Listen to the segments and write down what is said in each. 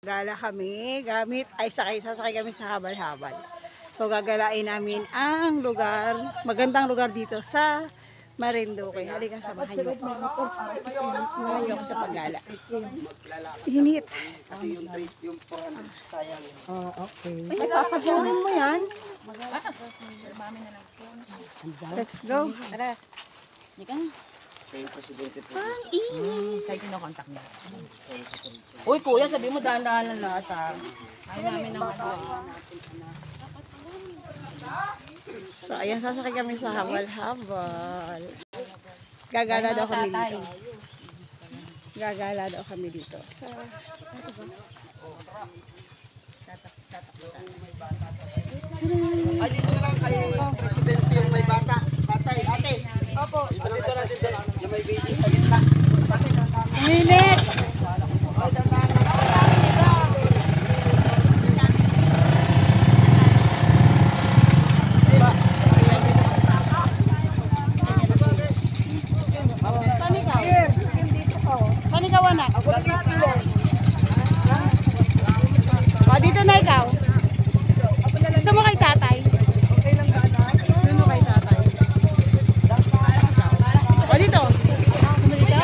Gala kami gamit ay sasakay kami sa habal-habal. So gagalain namin ang lugar, magandang lugar dito sa Marinduque. Halika, samahan niyo. Samahan niyo ako sa paggala. Init. Oh, okay. Ay, papagurin mo yan. Let's go. Tara. Ika na. Ang ingay. Kahit kinokontak mo. Uy, kuya, sabi mo dahan-dahan lang lahat ha. Ayaw namin ang So, ayan, sasakay kami sa habal-habal. Gagala daw kami dito. Gagala daw kami dito. Sa... Ay, dito na lang kay Presidente yung may bata. Tatay, ate. Opo. Dito na, dito na. Yung may baby sa gitna. Init! Saan ikaw, anak? Ako na dito. O, dito na ikaw. Gusto mo kay tatay? Okay lang ba, anak? Gusto mo kay tatay? O, dito. Gusto mo dito?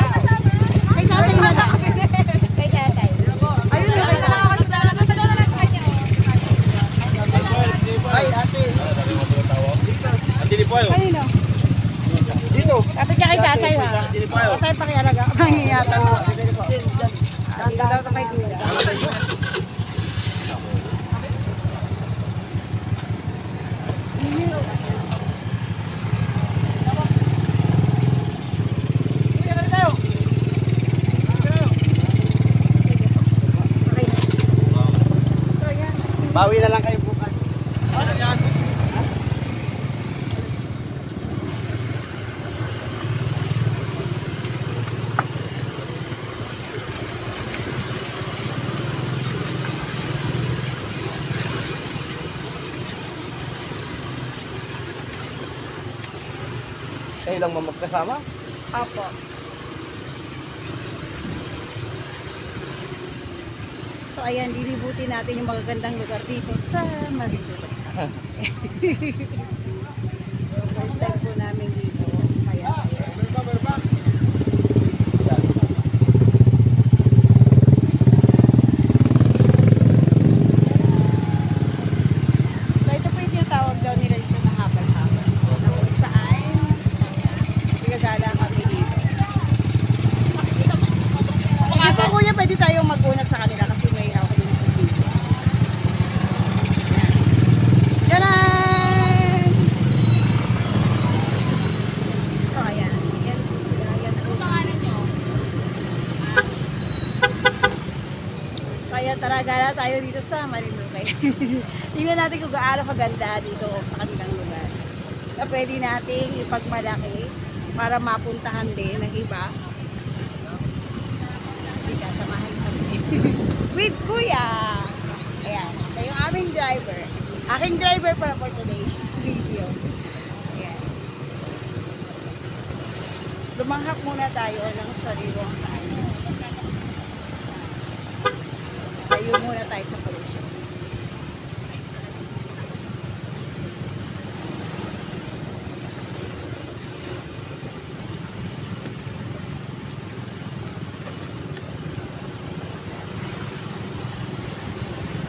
Kay tatay na lang. Kay tatay. Ayun na, kay tatay. Ay, ate. Kanino? Dito. Kapit ka kay tatay, ha? Tatay pakialaga. Mahihiyatan mo. Dito daw ito kay kuya. Bawi na lang kayo bukas. Ano yan? Kayo lang magkasama? Apo. So ayan, lilibutin natin yung magagandang lugar dito sa Marinduque. So first time po namin dito. Kaya so ito po yung tinatawag daw nila dito na habal-habal. Na kung saan gagala kami dito. Sige po kuya, pwede tayong mag-una sa kanila kasi may ako din po dito. Taran! So ayan, yan po sila. Yan po. So ayan, tara, gala tayo dito sa Marinduque. Tingnan natin kung gaano kaganda dito sa kanilang lugar. Na pwede nating ipagmalaki para mapuntahan din ng iba. Samahan kami with Kuya. Ayan, siya yung aming driver. Aking driver para for today's video. Ayan. Lumanghak muna tayo ng sariwang saan. Tayo muna tayo sa pollution.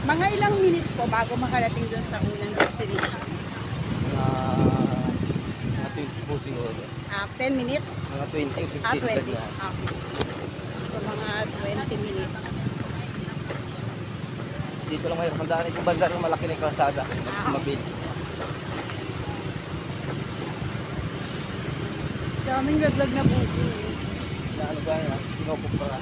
Mga ilang minutes po bago makarating dun sa unang destination? Mga 20 po siguro. 10 minutes? Mga 20, 15. 20. ganyan. Okay. So mga 20 minutes. Dito lang mayroon handaan. Itong banda ng malaki na yung kalsada. Mabili. Daming laglag na buko. Na ano ba yan? Pinopok para.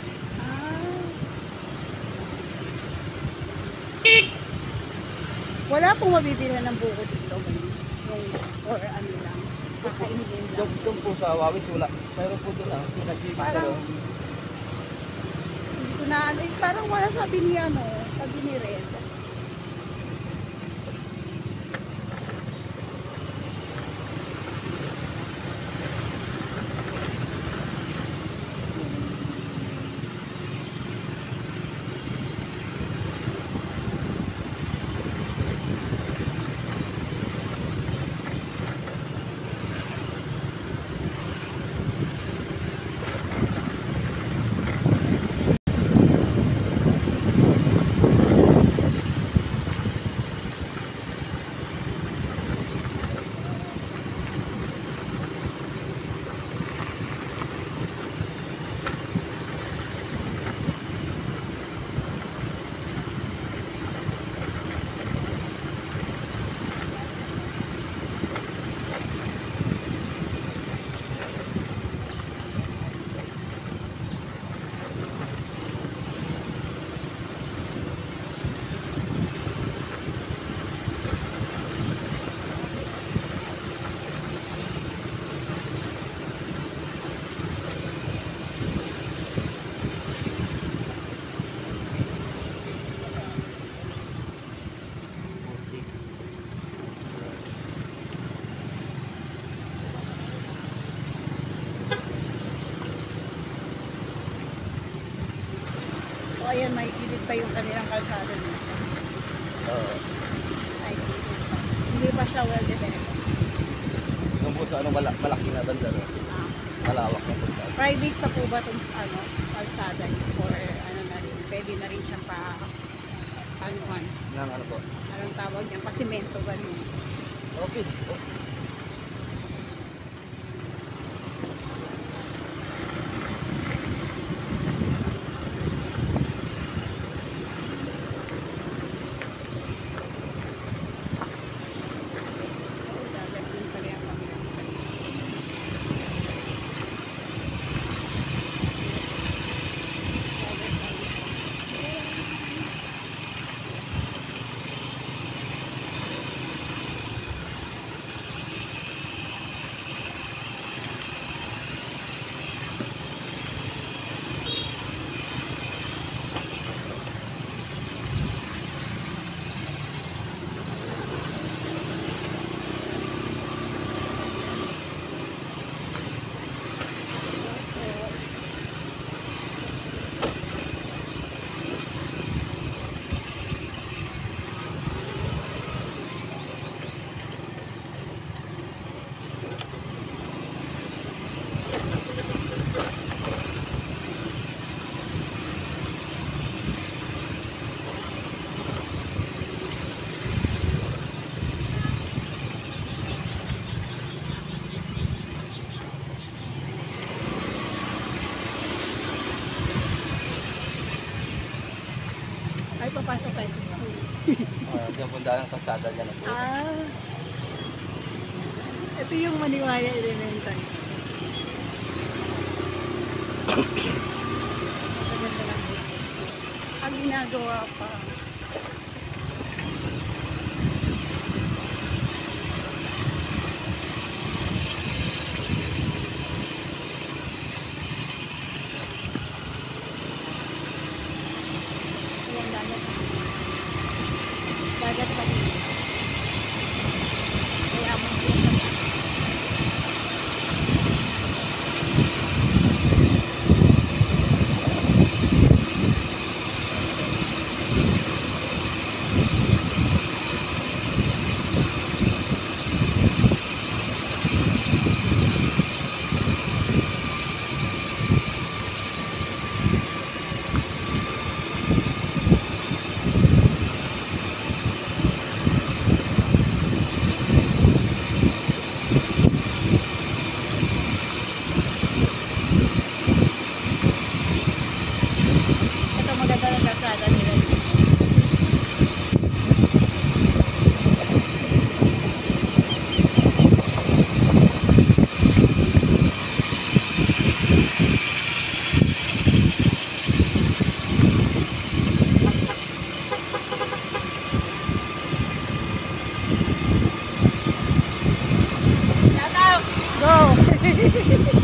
Wala pong mabibilhan ng buko dito. Or ano lang. Kakainin lang. Doon po sa Wawis, wala. Mayroon po doon Nagbibig Parang, hindi ko na ano. Parang wala sabi ni ano. Sabi ni Red. ayan, may gilid pa yung kanilang kalsada dito. Oo. Ay, gilid pa. Hindi pa siya well developed. Yung po sa malaki na banda, no? Ah. Malawak na banda. Private pa po ba itong kalsada niyo? Or ano na rin, pwede na rin siyang panuhan. Nang ano po? Anong tawag niyan? Pasimento ba rin? Okay. Oh. Gagawin pa rin ang kabilang side. Ay, papasok tayo sa school. Diyan po dahil ang kasada dyan. Ah. Ito yung Maniwaya Elementary School. Maganda lang dito. Ang ginagawa pa. Ayan, dagat. Dagat pa rin. Kaya mo sila sa dagat. Ito maganda ng kalsada nila. Go!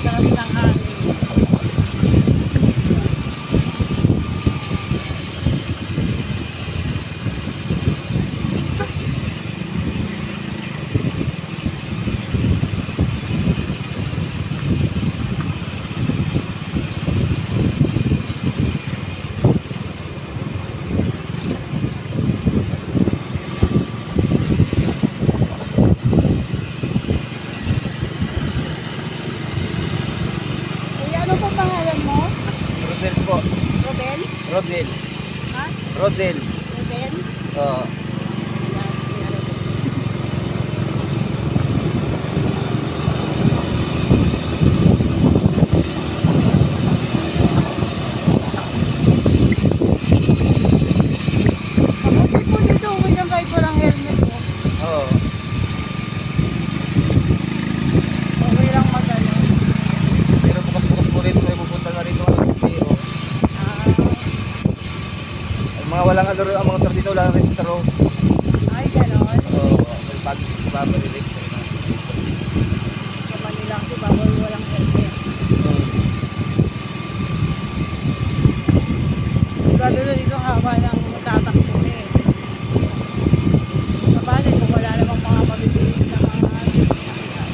Sarap ng hangin. Kuya, ano po pangalan mo? Rodel po. Robel? Rodel. Ha? Rodel. Robel? Oo. Yan, si Kuya Robel. Mabuti po dito, uwi lang kahit walang helmet mo. Oo. Okay lang mag-ano. Pero bukas-bukas po rin may pupunta na rin ang LTO. Ah, Ang mga walang ano rin, ang mga motor dito, walang restro. ay, ganon. Oo. May pag-release na. Sa Manila kasi bawal walang helmet. Lalo na dito ang haba ng tatakbo eh. Sa bagay, kung wala namang mga mabibilis na mga sakyan.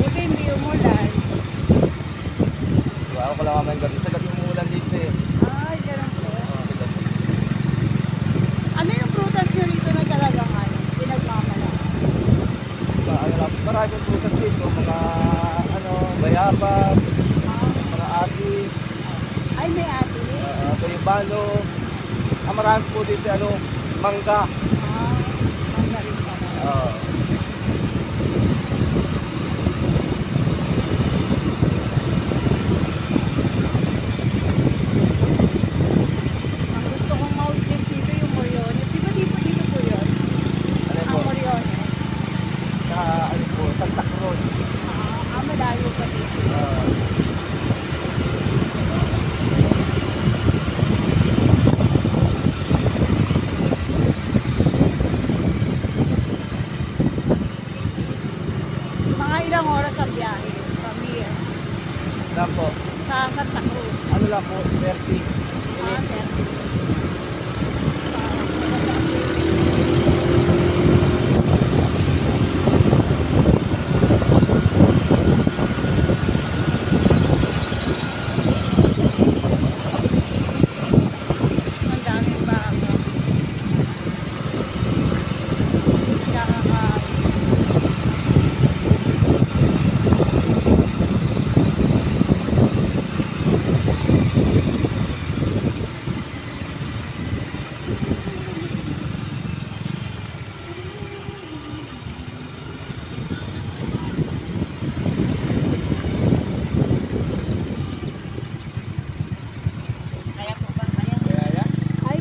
Buti hindi umulan. Ako ko lang naman gabi. Sa gabi umulan dito eh. Ay, ganun po. Ano yung prutas nyo rito na talagang ano, pinagmamalaan? Maraming prutas dito. Mga bayabas, mga atis, Ay, may atis. bayabano. Marami po dito mangga. Ang galing pala. Ang gusto kong ma-witness dito yung Moriones. Di ba dito po yun? Ano Ang po? Moriones. Santa Cruz. Malayo pa dito. Mga ilang oras ang biyahe from here Lang po. sa Santa Cruz. Ano lang po, 30. 30 minutes. Ang daming bago. Is kakakain. Kaya po ba? Kaya po. Kaya yan? Ay.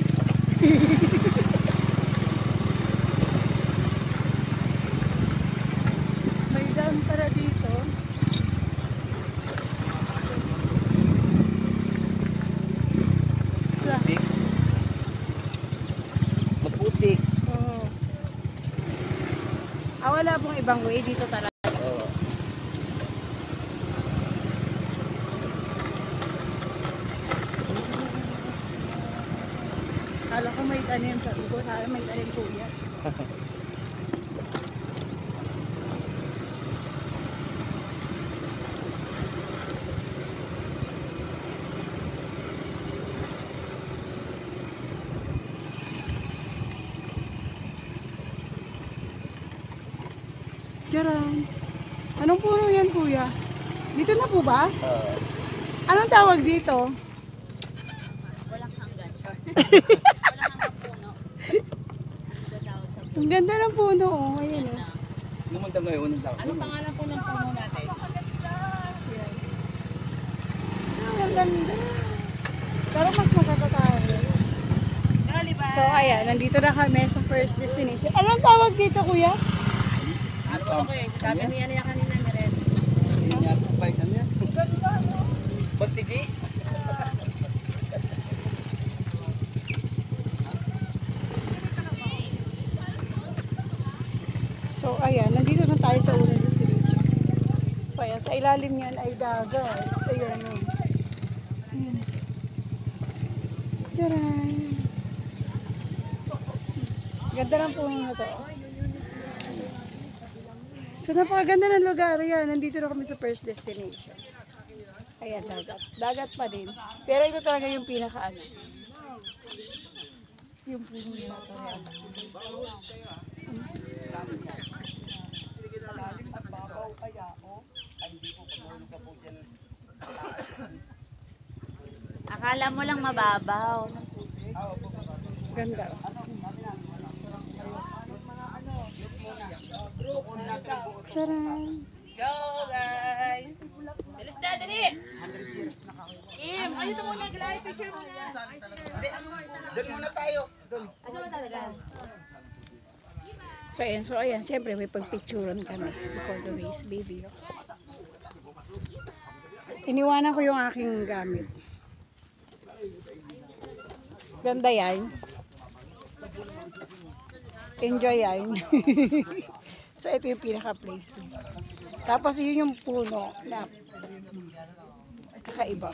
May daan para dito. Putik. Maputik. Oo. Wala pong ibang way dito talaga. Oo. Kala ko may tanim. Sabi ko, sana may tanim kuya. Diyan. Anong puno yan, kuya? Dito na po ba? Anong tawag dito? Walang hanggan. Walang hanggan puno. Ang ganda ng puno, oh. Ayan, oh. Lumunta ngayon. Anong pangalan po ng puno natin? Ang ganda. Pero mas magkakatawa. So, ayan. Nandito na kami sa first destination. Anong tawag dito, kuya? Ano po ko eh? Sabi niya kanina ni Red. Hindi niya kapay kanya. Batigi. So, ayan. Nandito na tayo sa unang destination. So, ayan. Sa ilalim niyan ay dagat. Ayan, oh. Ayan. Tcharan! Ganda ng puno na to. So, napakaganda ng lugar. Ayan, nandito na kami sa first destination. Ayan, dagat. Dagat pa din. Pero ito talaga yung pinaka-ano. Yung puno na to. Ayan. Akala mo lang mababaw. Ganda. Tcharan! Go guys! Bilis na, dali! Kim, ayun mo muna, glay picture mo na. Doon muna tayo. Doon. So ayan, siyempre may pagpicturan kami. So for today's video. Iniwanan ko yung aking gamit. Ganda yan. Enjoy yan. So ito yung pinaka-place. Tapos yun yung puno na kakaiba.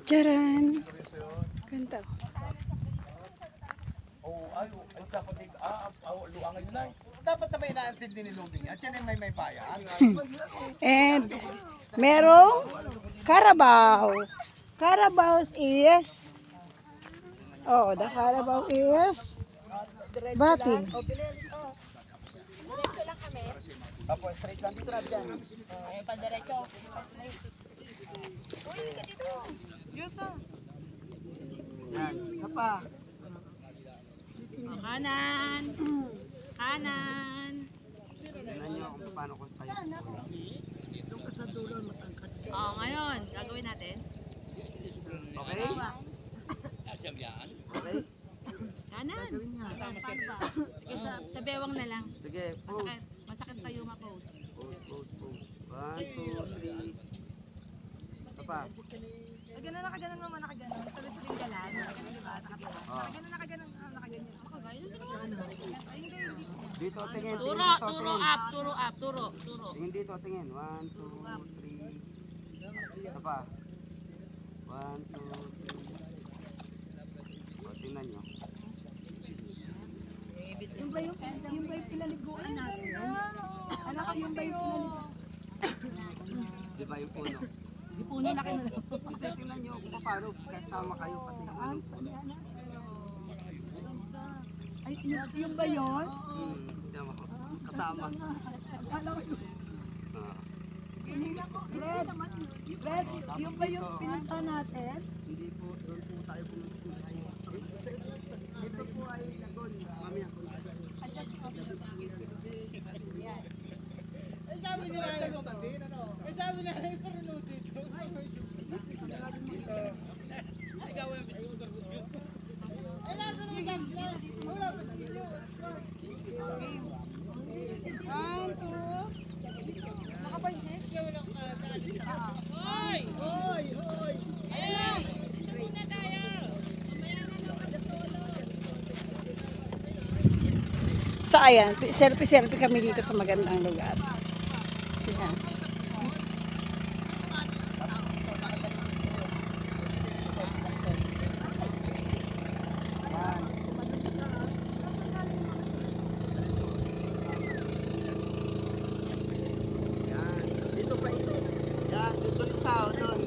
Charan! Ganda. Dapat na ba inaantindi ni Luding? At yan ay may bayan. And merong Carabao. Carabao is the Carabao is batin. Tapos straight lang dito na dyan. Ayun pa diretso. Yan, isa pa. Kanan. Kanan. Tignan nyo kung paano ko tayo. Ngayon, gagawin natin. Okay? Okay? Kanan. Sige, sa bewang na lang. Sige, pose. Masakit pa yung ma-pose. Pose, pose, pose. 1, 2, 3. Isa pa. Ganun nakaganon naman nakaganon. Tuloy-tuloy ka lang. Di ba? Ganun nakaganon nakaganyan. Dito, tingin. Turo, Tingin dito, turo tingin. up, turo up, turo. Tingin dito, tingin. 1, 2, 3. Isa pa. 1, 2, 3. O, tingnan nyo. Yung ba yung pinaliguan natin? Anak ko, yung ba yung pinaliguan? Di ba yung puno? Di puno na kayo. Hindi, tingnan nyo kung paano kasama kayo pati sa ano. Ay, yung ba yun? Hindi ako. Kasama. Red, yung ba yung pinunta natin? Hindi po, doon po tayo pumunta. Dito po ay lagon. Mamaya. Ay sabi nila na naman din, ano? Ay sabi nila na yung karuno dito. Ay lago na yung gags na. Wala pa sa inyo. 1, 2. Nakapansin? Hoy! Hoy! Hoy! So ayan, selfie-selfie kami dito sa magandang lugar. So yan. Yan. Dito pa ito. Yan, dito lisaw, doon.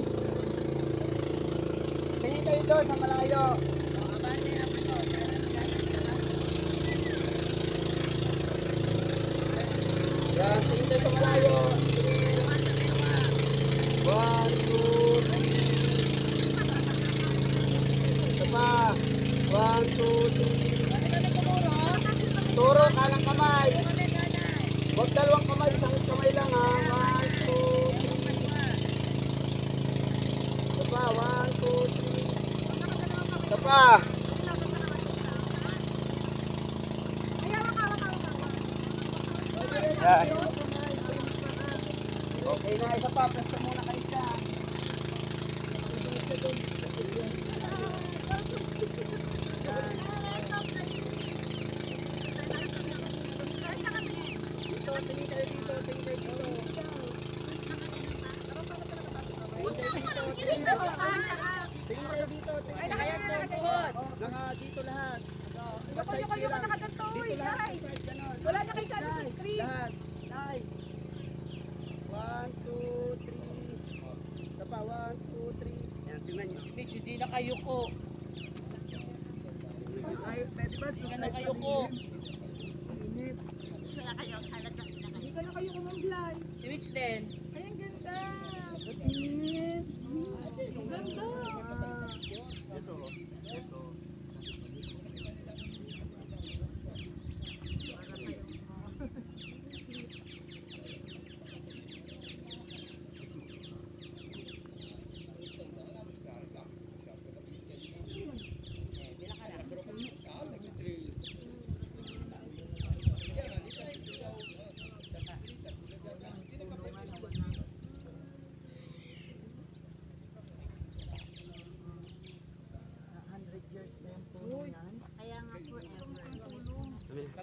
Tingin kayo doon sa malayo. Yan, tingin kayo sa malayo. 1, 2, 3. Ito pa. 1, 2, 3. Turo, kalang kamay. Huwag dalawang kamay, isang kamay lang ha. 1, 2, 3. Ito pa, 1, 2, 3. Ito pa. Yan. Okay na, isa pa. Pwesto muna kayo dyan. Dito, tingin kayo dito, tingin kayo dito. Tingin kayo dito, tingin kayo dito. Naka dito lahat. Basta Kayo kayo ka nakaganto dito lahat. guys. Side ganon. Wala na kayo sa screen. Lahat. Live. 1, 2, 3. Isa pa, 1, 2, 3. Yan, tingnan nyo. Mitch, hindi na kayo ko. Ay, pwede ba? Hindi na kayo ko. Init. Hindi ka na kayo kumamblay. Si Mitch din. Ay, ang ganda. Init. Ang ganda. Ito, ito.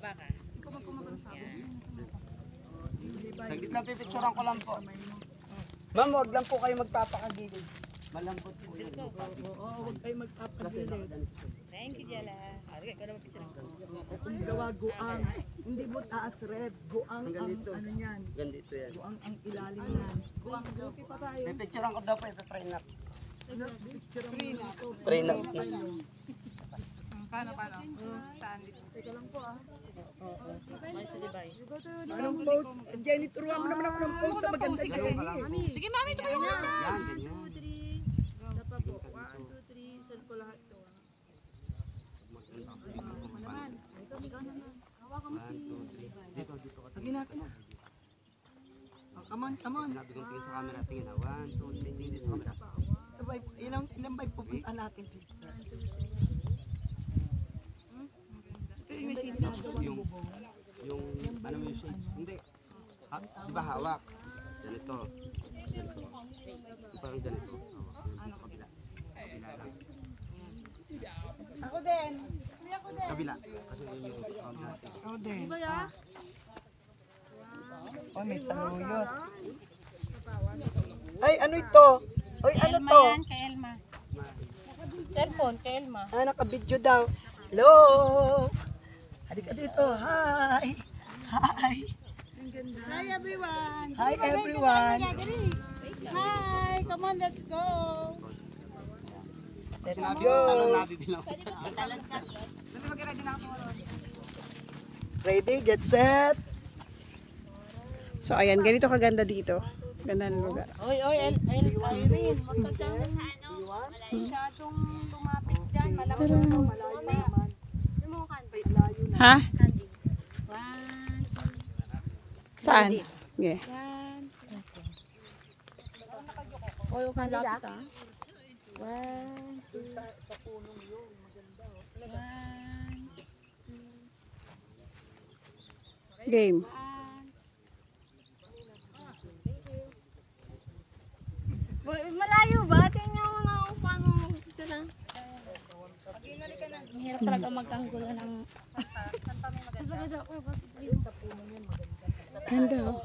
Baba ka. Saglit lang, pipicturean ko lang po. Ma'am, wag lang po kayo magpapakagilid. Malambot po yun. Oo, huwag kayo magpapagilid. Thank you, Jella. Ikaw naman picture ko. Kung gawa guang, hindi mo taas red, guang ang ano niyan, Gandito yan. guang ang ilalim niyan. Pipicturean ko daw po ito, try na. Picture mo na ito. Try na. Paano? Saan dito? May silibay. Anong post? Jenny, turuan mo naman ako ng post sa maganda Jenny. Sige, mami, ito kayo muna. Yan, ganyan. 1, 2, 3. Dito ka. Tingin natin na. Oh, come on. Sabi kong tingin sa camera, tingin na. 1, 2, 3, tingin sa camera. Ilang ba pupunta natin, sister? Yung, ano mo yung shades? Hindi. Ha, di ba hawak? Ganito. Parang ganito. Hawak. Kabila. Kabila lang. Ako din. Ako din. Kabila. Kasi yun yung natin. Ako din. Oh, may saluyot. Ay, ano ito? Oy, ano to? Kay Elma. Cellphone, kay Elma. Ah, naka-video daw. Hello! Halika dito. Hi! Hi! Hi everyone! Hi everyone! Hi! Come on, let's go! Let's go! Ready? Get set! So ayan, ganito kaganda dito. Ganda ng lugar. Oy, Irene, huwag ka dyan sa ano. Masyadong lumapit dyan. Malamang malayo naman. Ha? Saan? Okay. Oy, huwag kang lapit ah. 1, 2. Sa punong yun, maganda. 1, 2. Game. Malayo ba? Tingnan mo na kung paano ito lang. Mahirap talaga magkanggulo ng... Ganda oh.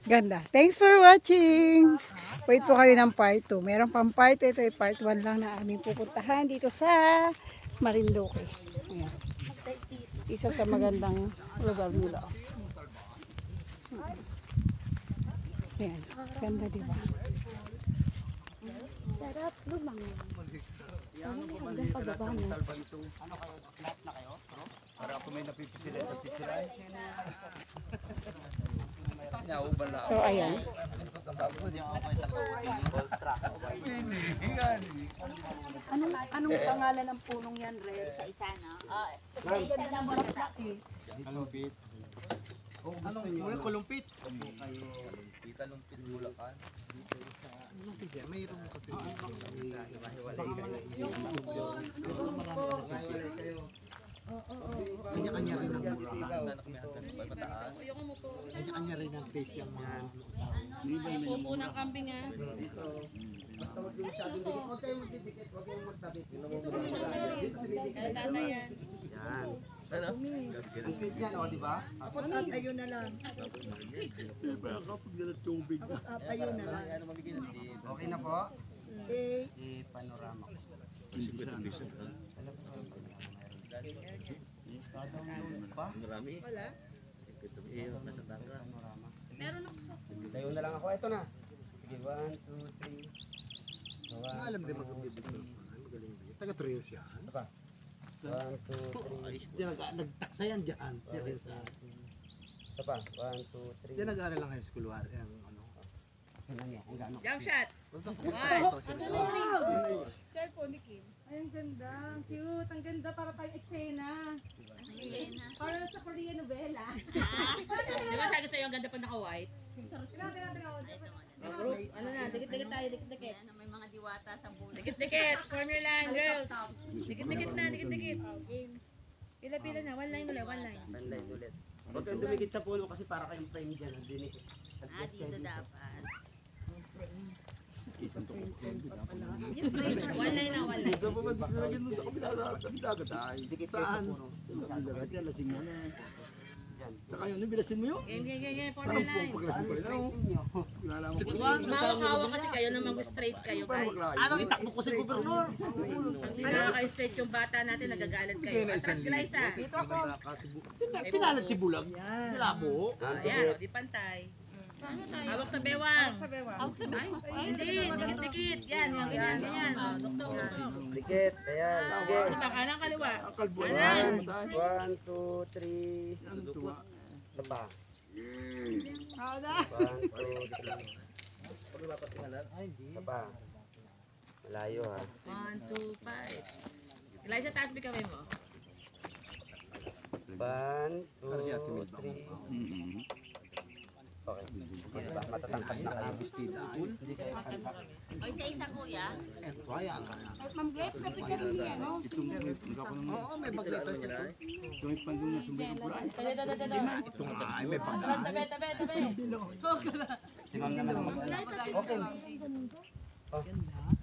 Ganda. Thanks for watching. Wait po kayo ng part 2. Meron pang part 2. Ito ay part 1 lang na aming pupuntahan dito sa Marinduque. Ayan. Isa sa magandang lugar nila. Ayan. Ganda diba? Sarap lumang. Hanggang pababa mo. Para ako may napipisila sa picture. So ayan. Anong pangalan ng punong yan, Red? Sa isa, no? Kalumpit. Anong kulumpit? Kalumpit Bulacan. Mayroon kasi kanya-kanya rin ang murahan. Kanya-kanya rin ang taste yung mga Pupo ng kambing ah. basta huwag yung masyadong dikit. Huwag kayong magdidikit, huwag kayong magtabit. Tata yan. Yan. Ang cute yan, o, di ba? Kapot at ayun na lang. Kapot at ayun na lang. Okay na po? Okay. I-panorama ko. Marami. Wala. Nasa tangga. Panorama. Meron ako sa... Tayo na lang ako. Ito na. Sige, 1, 2, 3. Alam din mag-video. Magaling din. Taga-trails yan. Ito pa. 1, 2, 3. Diyan nagtaksa yan dyan. Diyan sa... Ito pa. 1, 2, 3. Diyan nag-aaral lang high school war. Yung ano. Jump shot. Ay, ang ganda. Ang cute. Ang ganda para tayong eksena. Para sa Korean novela. Di ba sabi sa'yo ang ganda pa naka-white? Ano na, dikit-dikit tayo, dikit-dikit. May mga diwata sa buhay. Dikit-dikit, form your line, girls. Dikit-dikit na, dikit-dikit. Pila-pila na, one line ulit, one line. Panday ulit. Huwag kayong dumikit sa puno kasi para kayong frame dyan. Dinikit. Dito dapat. One line na, one line. Dikit kayo sa puno. Saka yun, bilasin mo yun. Game, game, game, game, form your line. Paglasin ko rin ako. Hawak-hawak kasi kayo na mag-straight kayo, guys. Anong itakbo ko si Gobernador? Hindi na kayo straight yung bata natin, nagagalit kayo. Atras ka lang isa. Pinalat si Bulag. Si Labo. Ayan, o, di pantay. Hawak sa bewang. Hawak sa bewang. Hindi, dikit-dikit. Yan, yung ganyan, ganyan. O, doktor. Dikit. Ayan. Sige. Kanan, kaliwa. One, 1, 2, 3. Ito pa. 1, 2, 3. Ito pa. Malayo ha. 1, 2, 5. Eliza, taas mo kamay mo. 1, 2, 3. Okay. Diba? Matatangkad na kayo. O, isa-isa kuya. Eto, ayan. Ma'am Grape, kapit kami niya, no? Oo, may bagletas ito. Ito yung pandong na sumber ng kulay. Ito nga, ay may bagay. Tabi, tabi, tabi. Si ma'am naman ang okay.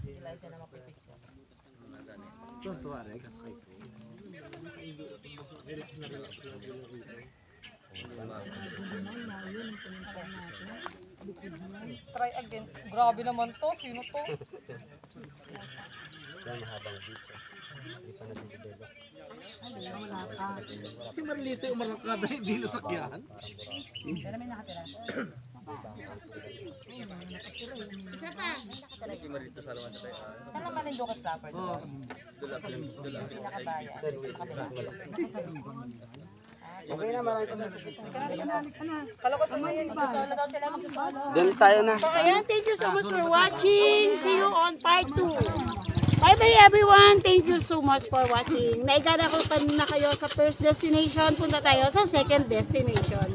Eliza na mapitik. Ito, tuwari, kasakay ko. Try again. Grabe naman to. Sino to? Yan, mahabang dito. Hindi pa nag-develop. Si Marlita yung marangkada, hindi nasakyan. Pero may nakatira. Isa pa. Saan naman yung Ducat Flapper? Oo. Pinakabaya. Okay na, maraming Kalakot mo yun. Solo daw sila magsasolo. Doon tayo na. So, ayan, thank you so much for watching. See you on part 2. Bye-bye everyone. Thank you so much for watching. Naiganakutan na kayo sa first destination. Punta tayo sa second destination.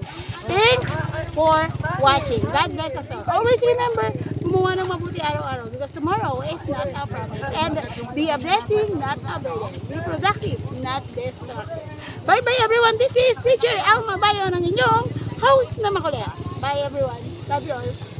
Thanks for watching. God bless us all. Always remember, gumawa ng mabuti araw-araw because tomorrow is not a promise. And be a blessing, not a burden. Be productive, not destructive. Bye-bye everyone. This is Teacher Alma Bayo ng inyong host na makulit. Bye everyone. Love you all.